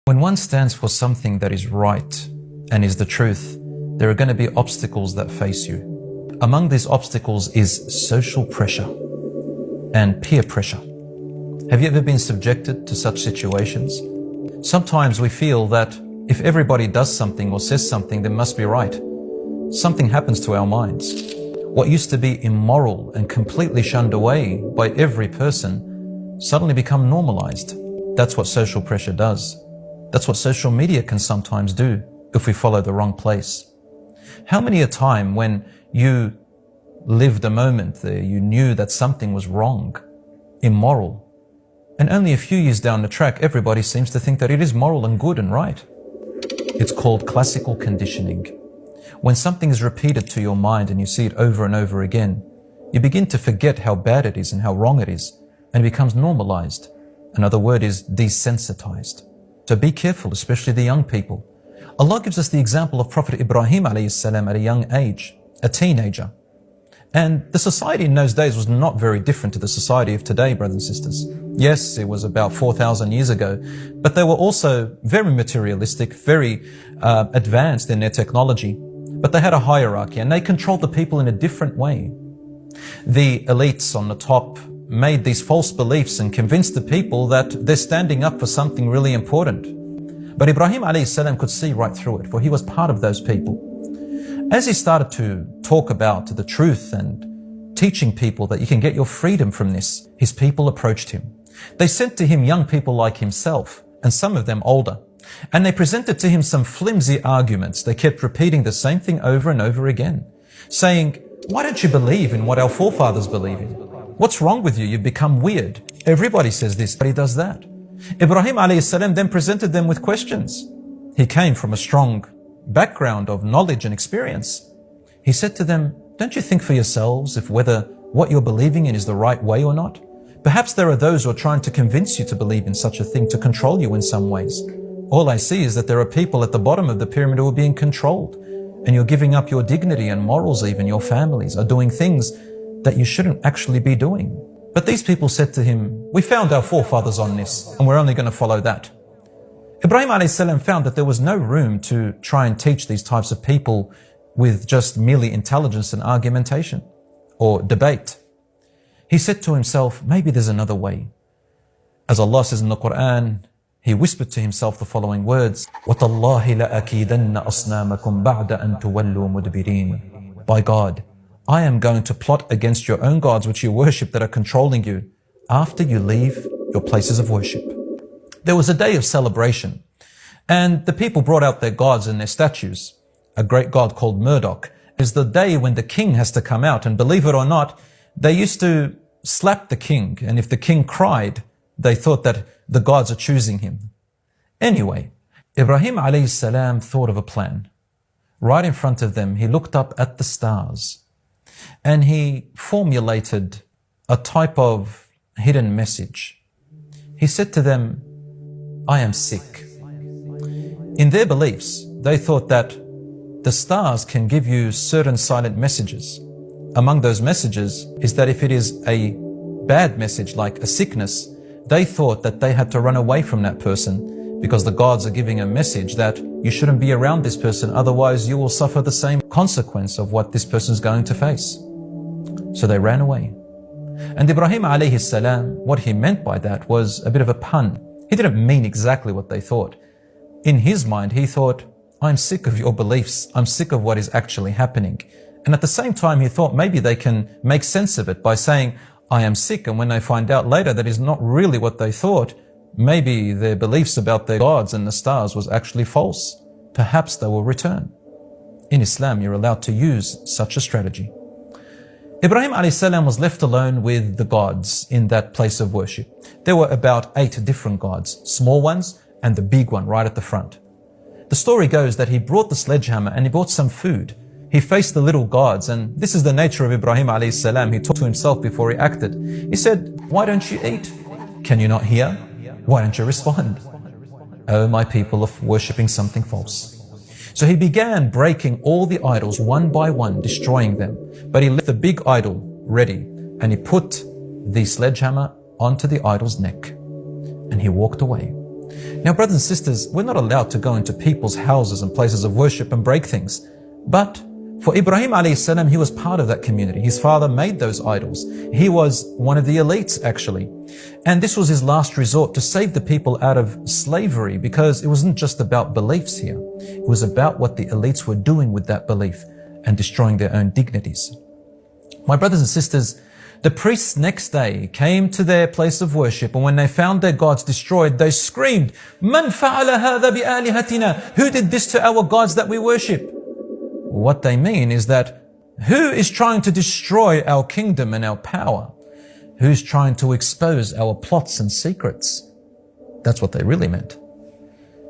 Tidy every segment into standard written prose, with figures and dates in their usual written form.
When one stands for something that is right and is the truth, there are going to be obstacles that face you. Among these obstacles is social pressure and peer pressure. Have you ever been subjected to such situations? Sometimes we feel that if everybody does something or says something, then must be right. Something happens to our minds. What used to be immoral and completely shunned away by every person suddenly become normalized. That's what social pressure does. That's what social media can sometimes do if we follow the wrong place. How many a time when you lived a moment there, you knew that something was wrong, immoral, and only a few years down the track, everybody seems to think that it is moral and good and right. It's called classical conditioning. When something is repeated to your mind and you see it over and over again, you begin to forget how bad it is and how wrong it is, and it becomes normalized. Another word is desensitized. So be careful, especially the young people. Allah gives us the example of Prophet Ibrahim alayhi salam at a young age, a teenager. And the society in those days was not very different to the society of today, brothers and sisters. Yes, it was about 4,000 years ago, but they were also very materialistic, very advanced in their technology. But they had a hierarchy and they controlled the people in a different way. The elites on the top made these false beliefs and convinced the people that they're standing up for something really important. But Ibrahim alayhi salam could see right through it, for he was part of those people. As he started to talk about the truth and teaching people that you can get your freedom from this, his people approached him. They sent to him young people like himself, and some of them older. And they presented to him some flimsy arguments. They kept repeating the same thing over and over again, saying, "Why don't you believe in what our forefathers believe in? What's wrong with you? You've become weird. Everybody says this, but he does that." Ibrahim alayhi salam then presented them with questions. He came from a strong background of knowledge and experience. He said to them, "Don't you think for yourselves if whether what you're believing in is the right way or not? Perhaps there are those who are trying to convince you to believe in such a thing, to control you in some ways. All I see is that there are people at the bottom of the pyramid who are being controlled, and you're giving up your dignity and morals, even your families are doing things that you shouldn't actually be doing." But these people said to him, "We found our forefathers on this, and we're only going to follow that." Ibrahim alayhi salam found that there was no room to try and teach these types of people with just merely intelligence and argumentation or debate. He said to himself, maybe there's another way. As Allah says in the Quran, he whispered to himself the following words, وَتَاللَّهِ لَأَكِيدَنَّ أَصْنَامَكُمْ بَعْدَ أَن تُوَلُّوا مُدْبِرِينَ. By God, I am going to plot against your own gods which you worship that are controlling you after you leave your places of worship. There was a day of celebration, and the people brought out their gods and their statues. A great god called Murdoch is the day when the king has to come out, and believe it or not, they used to slap the king, and if the king cried, they thought that the gods are choosing him. Anyway, Ibrahim alayhi salam thought of a plan. Right in front of them, he looked up at the stars and he formulated a type of hidden message. He said to them, "I am sick." In their beliefs, they thought that the stars can give you certain silent messages. Among those messages is that if it is a bad message like a sickness, they thought that they had to run away from that person because the gods are giving a message that you shouldn't be around this person, otherwise you will suffer the same consequence of what this person is going to face. So they ran away. And Ibrahim alayhi salam, what he meant by that was a bit of a pun. He didn't mean exactly what they thought. In his mind, he thought, I'm sick of your beliefs. I'm sick of what is actually happening. And at the same time, he thought maybe they can make sense of it by saying, I am sick. And when they find out later that is not really what they thought, maybe their beliefs about their gods and the stars was actually false. Perhaps they will return. In Islam, you're allowed to use such a strategy. Ibrahim alayhi salam was left alone with the gods in that place of worship. There were about 8 different gods, small ones and the big one right at the front. The story goes that he brought the sledgehammer and he brought some food. He faced the little gods, and this is the nature of Ibrahim alayhi salam. He talked to himself before he acted. He said, why don't you eat? Can you not hear? Why don't you respond? Oh, my people of worshipping something false. So he began breaking all the idols one by one, destroying them. But he left the big idol ready, and he put the sledgehammer onto the idol's neck, and he walked away. Now, brothers and sisters, we're not allowed to go into people's houses and places of worship and break things. But for Ibrahim alayhi salam, he was part of that community. His father made those idols. He was one of the elites, actually. And this was his last resort to save the people out of slavery, because it wasn't just about beliefs here. It was about what the elites were doing with that belief and destroying their own dignities. My brothers and sisters, the priests next day came to their place of worship, and when they found their gods destroyed, they screamed, "Man fa'ala hadha bi'alihatina?" Who did this to our gods that we worship? What they mean is that who is trying to destroy our kingdom and our power? Who's trying to expose our plots and secrets? That's what they really meant.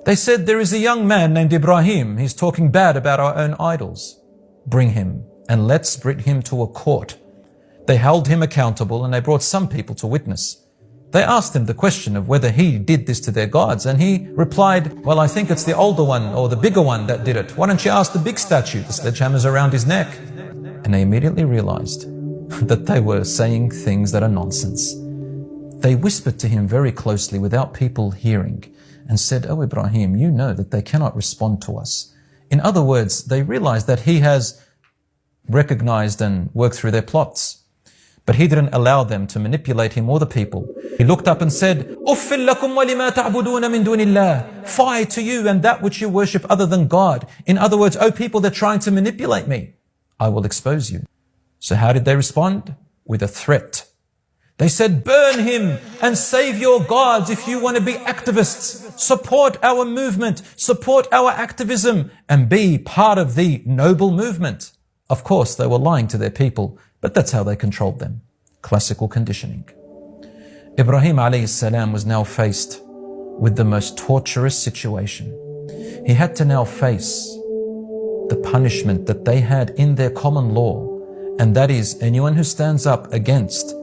They said, there is a young man named Ibrahim. He's talking bad about our own idols. Bring him and let's bring him to a court. They held him accountable and they brought some people to witness. They asked him the question of whether he did this to their gods, and he replied, well, I think it's the older one or the bigger one that did it. Why don't you ask the big statue? The sledgehammer's around his neck. And they immediately realized that they were saying things that are nonsense. They whispered to him very closely without people hearing and said, "Oh Ibrahim, you know that they cannot respond to us." In other words, they realized that he has recognized and worked through their plots. But he didn't allow them to manipulate him or the people. He looked up and said, "Uffil lakum wa lima ta'buduna min dunillah." Fie to you and that which you worship other than God. In other words, "Oh people, they're trying to manipulate me. I will expose you." So how did they respond? With a threat. They said, "Burn him and save your gods if you want to be activists. Support our movement, support our activism, and be part of the noble movement." Of course, they were lying to their people, but that's how they controlled them. Classical conditioning. Ibrahim alayhi salam was now faced with the most torturous situation. He had to now face the punishment that they had in their common law, and that is anyone who stands up against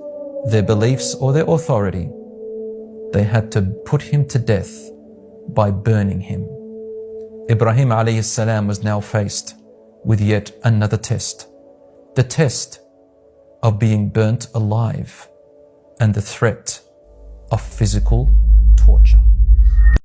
their beliefs or their authority, they had to put him to death by burning him. Ibrahim alayhi salam was now faced with yet another test. The test of being burnt alive and the threat of physical torture.